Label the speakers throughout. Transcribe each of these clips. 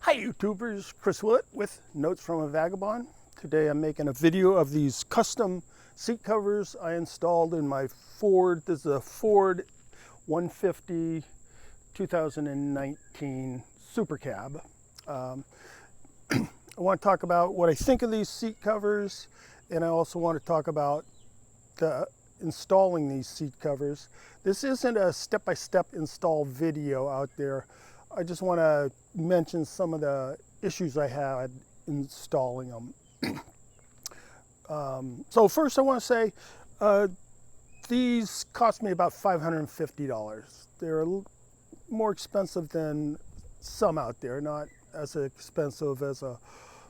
Speaker 1: Hi YouTubers, Chris Willett with Notes from a Vagabond. Today I'm making a video of these custom seat covers I installed in my Ford. This is a Ford 150 2019 Super Cab. I want to talk about what I think of these seat covers, and I also want to talk about installing these seat covers. This isn't a step-by-step install video out there. I just want to mention some of the issues I had installing them. So first I want to say these cost me about $550. They're more expensive than some out there, not as expensive as a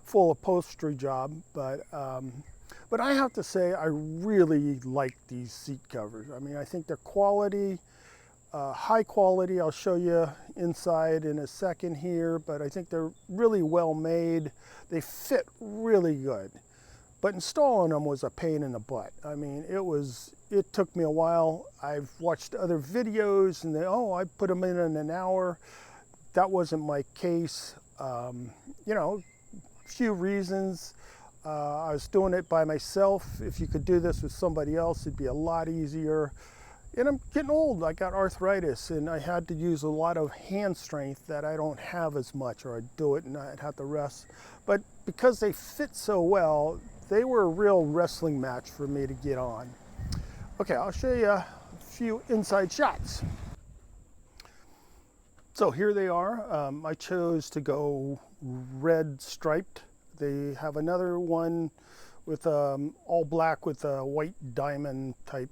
Speaker 1: full upholstery job, but I have to say I really like these seat covers. I mean, I think they're quality. High quality. I'll show you inside in a second here, but I think they're really well made. They fit really good, but installing them was a pain in the butt. I mean, it took me a while. I've watched other videos and I put them in an hour. That wasn't my case. You know, a few reasons. I was doing it by myself. If you could do this with somebody else, it'd be a lot easier. And I'm getting old. I got arthritis, and I had to use a lot of hand strength that I don't have as much, or I'd do it and I'd have to rest. But because they fit so well, they were a real wrestling match for me to get on. Okay, I'll show you a few inside shots. So here they are. I chose to go red striped. They have another one with all black with a white diamond type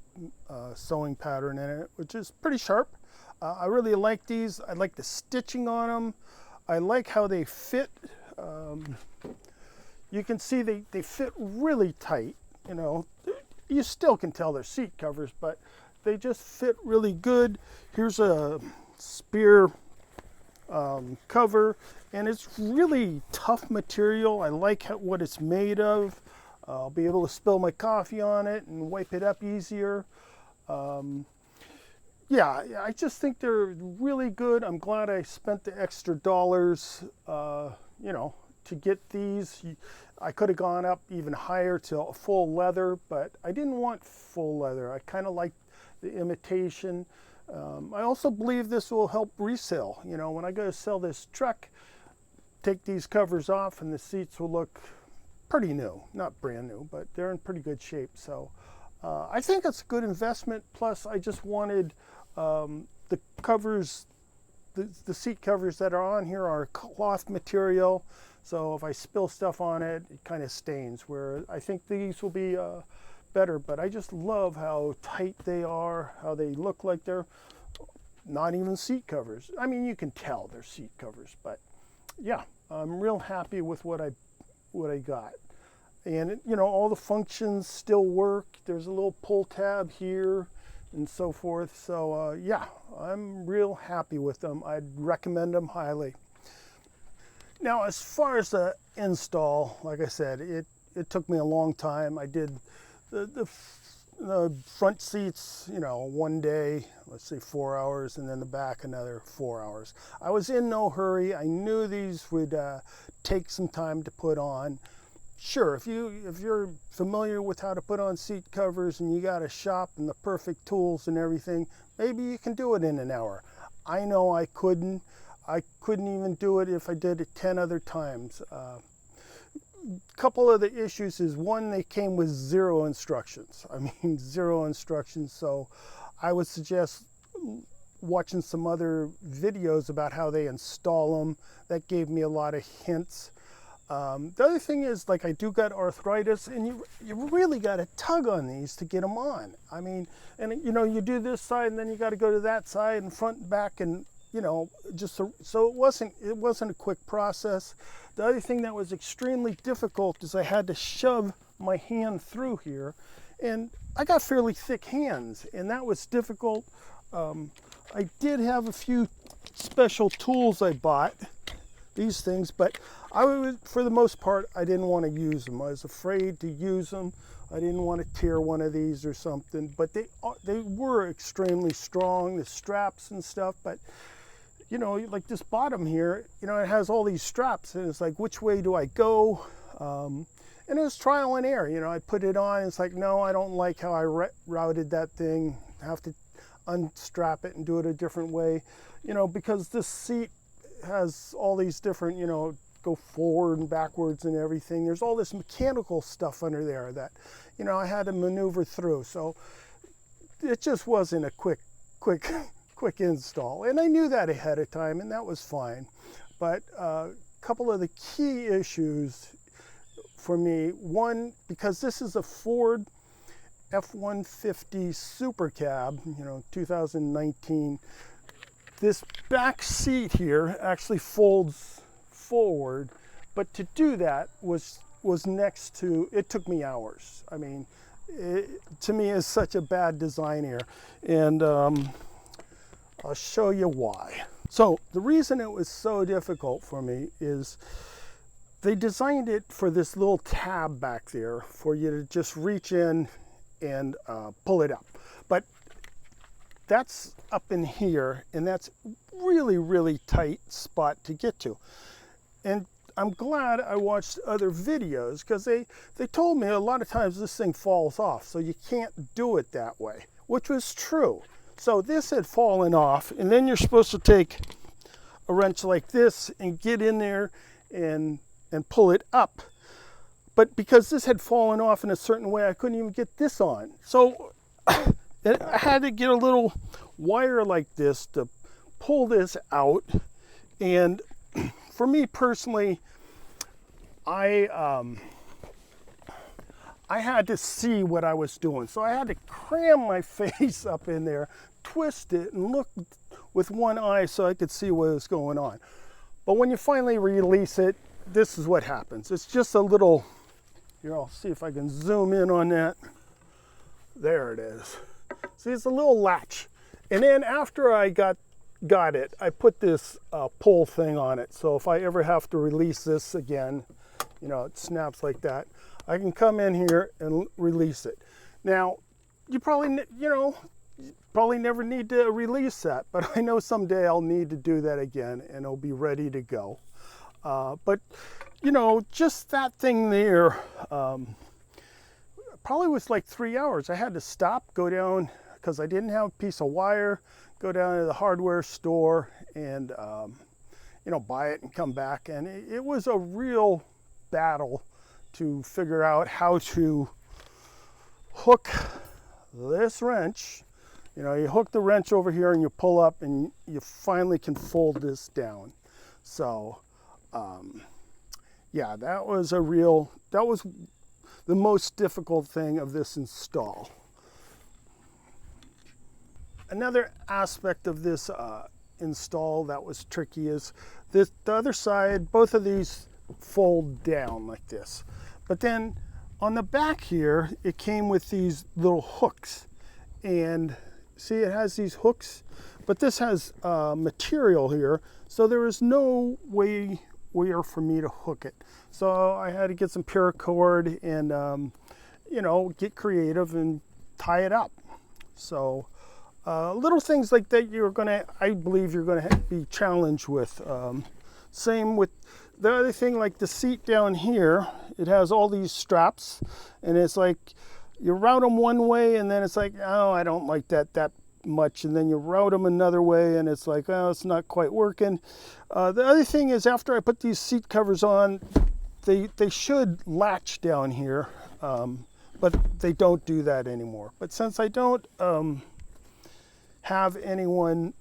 Speaker 1: sewing pattern in it, which is pretty sharp. I really like these. I like the stitching on them. I like how they fit. You can see they fit really tight. You know, you still can tell they're seat covers, but they just fit really good. Here's a spear cover, and it's really tough material. I like what it's made of. I'll be able to spill my coffee on it and wipe it up easier. Yeah, I just think they're really good. I'm glad I spent the extra dollars, you know, to get these. I could have gone up even higher to full leather, but I didn't want full leather. I kind of like the imitation. I also believe this will help resale. You know, when I go to sell this truck, take these covers off and the seats will look pretty new, not brand new, but they're in pretty good shape. So I think it's a good investment. Plus, I just wanted the covers, the seat covers that are on here are cloth material. So if I spill stuff on it, it kind of stains, where I think these will be better. But I just love how tight they are, how they look like they're not even seat covers. I mean, you can tell they're seat covers, but yeah, I'm real happy with what I got. And you know, all the functions still work. There's a little pull tab here and so forth. So yeah, I'm real happy with them. I'd recommend them highly. Now, as far as the install, like I said, it took me a long time. I did the front seats, you know, one day, let's say 4 hours, and then the back another 4 hours. I was in no hurry. I knew these would take some time to put on. Sure, if you're familiar with how to put on seat covers and you got a shop and the perfect tools and everything, maybe you can do it in an hour. I know I couldn't. I couldn't even do it if I did it 10 other times. Couple of the issues is, one, they came with zero instructions. I mean, zero instructions. So I would suggest watching some other videos about how they install them. That gave me a lot of hints. The other thing is, like, I do got arthritis, and you really got to tug on these to get them on. I mean, and you know, you do this side and then you got to go to that side and front and back, and you know, just so it wasn't a quick process. The other thing that was extremely difficult is I had to shove my hand through here, and I got fairly thick hands, and that was difficult. I did have a few special tools I bought, these things, but for the most part, I didn't want to use them. I was afraid to use them. I didn't want to tear one of these or something, but they were extremely strong, the straps and stuff, but you know, like this bottom here, you know, it has all these straps, and it's like, which way do I go? And it was trial and error. You know, I put it on, it's like, no, I don't like how I routed that thing. I have to unstrap it and do it a different way, you know, because this seat has all these different, you know, go forward and backwards and everything. There's all this mechanical stuff under there that, you know, I had to maneuver through. So it just wasn't a quick install. And I knew that ahead of time, and that was fine. But a couple of the key issues for me, one, because this is a Ford F-150 Super Cab, you know, 2019, this back seat here actually folds forward, but to do that was next to, it took me hours. I mean, it, to me, is such a bad design here, and I'll show you why. So the reason it was so difficult for me is they designed it for this little tab back there for you to just reach in and pull it up. But that's up in here, and that's really, really tight spot to get to. And I'm glad I watched other videos, because they told me a lot of times this thing falls off, so you can't do it that way, which was true. So this had fallen off, and then you're supposed to take a wrench like this and get in there and pull it up. But because this had fallen off in a certain way, I couldn't even get this on. So I had to get a little wire like this to pull this out. And for me personally, I had to see what I was doing. So I had to cram my face up in there, twist it, and look with one eye so I could see what was going on. But when you finally release it, this is what happens. It's just a little, here, I'll see if I can zoom in on that. There it is. See, it's a little latch. And then after I got it, I put this pull thing on it. So if I ever have to release this again, you know, it snaps like that, I can come in here and release it. Now, you probably, you know, probably never need to release that, but I know someday I'll need to do that again, and it'll be ready to go. But, you know, just that thing there probably was like 3 hours. I had to stop, go down, because I didn't have a piece of wire, go down to the hardware store and, you know, buy it and come back. And it was a real battle to figure out how to hook this wrench. You know, you hook the wrench over here and you pull up, and you finally can fold this down. So, yeah, that was the most difficult thing of this install. Another aspect of this install that was tricky is the other side, both of these fold down like this. But then on the back here, it came with these little hooks. And see, it has these hooks, but this has material here, so there was no way where for me to hook it. So I had to get some paracord and, you know, get creative and tie it up. So little things like that I believe you're gonna be challenged with. Same with the other thing, like the seat down here, it has all these straps, and it's like you route them one way, and then it's like, oh, I don't like that much, and then you route them another way, and it's like, oh, it's not quite working. The other thing is, after I put these seat covers on, they should latch down here, but they don't do that anymore. But since I don't have anyone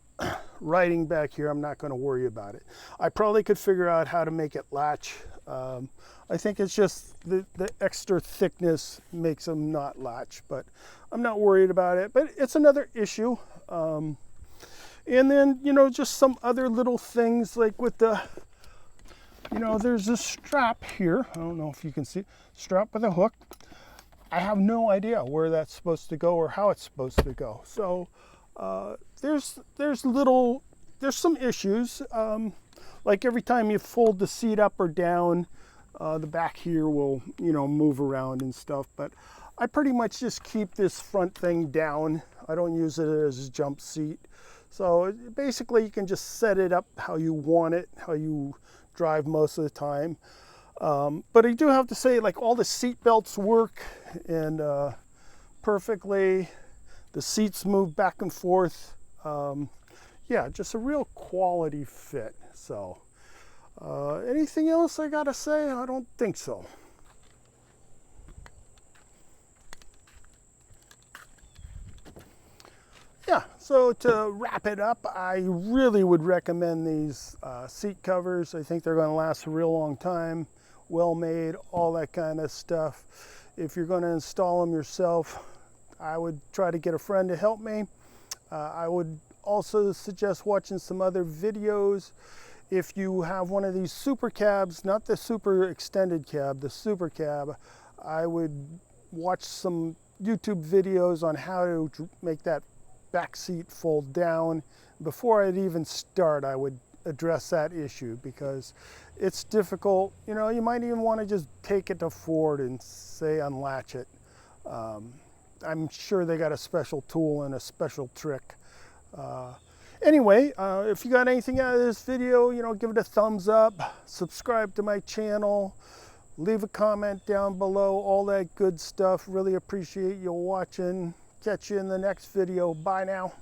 Speaker 1: riding back here, I'm not going to worry about it. I probably could figure out how to make it latch. I think it's just the extra thickness makes them not latch, but I'm not worried about it. But it's another issue. And then, you know, just some other little things, like with the, you know, there's this strap here. I don't know if you can see, strap with a hook. I have no idea where that's supposed to go or how it's supposed to go. So there's some issues. Like every time you fold the seat up or down, the back here will, you know, move around and stuff. But I pretty much just keep this front thing down. I don't use it as a jump seat. So basically you can just set it up how you want it, how you drive most of the time. But I do have to say, like, all the seat belts work and perfectly. The seats move back and forth. Yeah, just a real quality fit. So anything else I gotta say? I don't think so. Yeah, so to wrap it up, I really would recommend these seat covers. I think they're going to last a real long time, well made, all that kind of stuff. If you're going to install them yourself, I would try to get a friend to help me. I would also suggest watching some other videos. If you have one of these super cabs, not the super extended cab, the super cab, I would watch some YouTube videos on how to make that back seat fold down. Before I'd even start, I would address that issue because it's difficult. You know, you might even want to just take it to Ford and say unlatch it. I'm sure they got a special tool and a special trick. Anyway, if you got anything out of this video, you know, give it a thumbs up, subscribe to my channel, leave a comment down below, all that good stuff. Really appreciate you watching. Catch you in the next video. Bye now.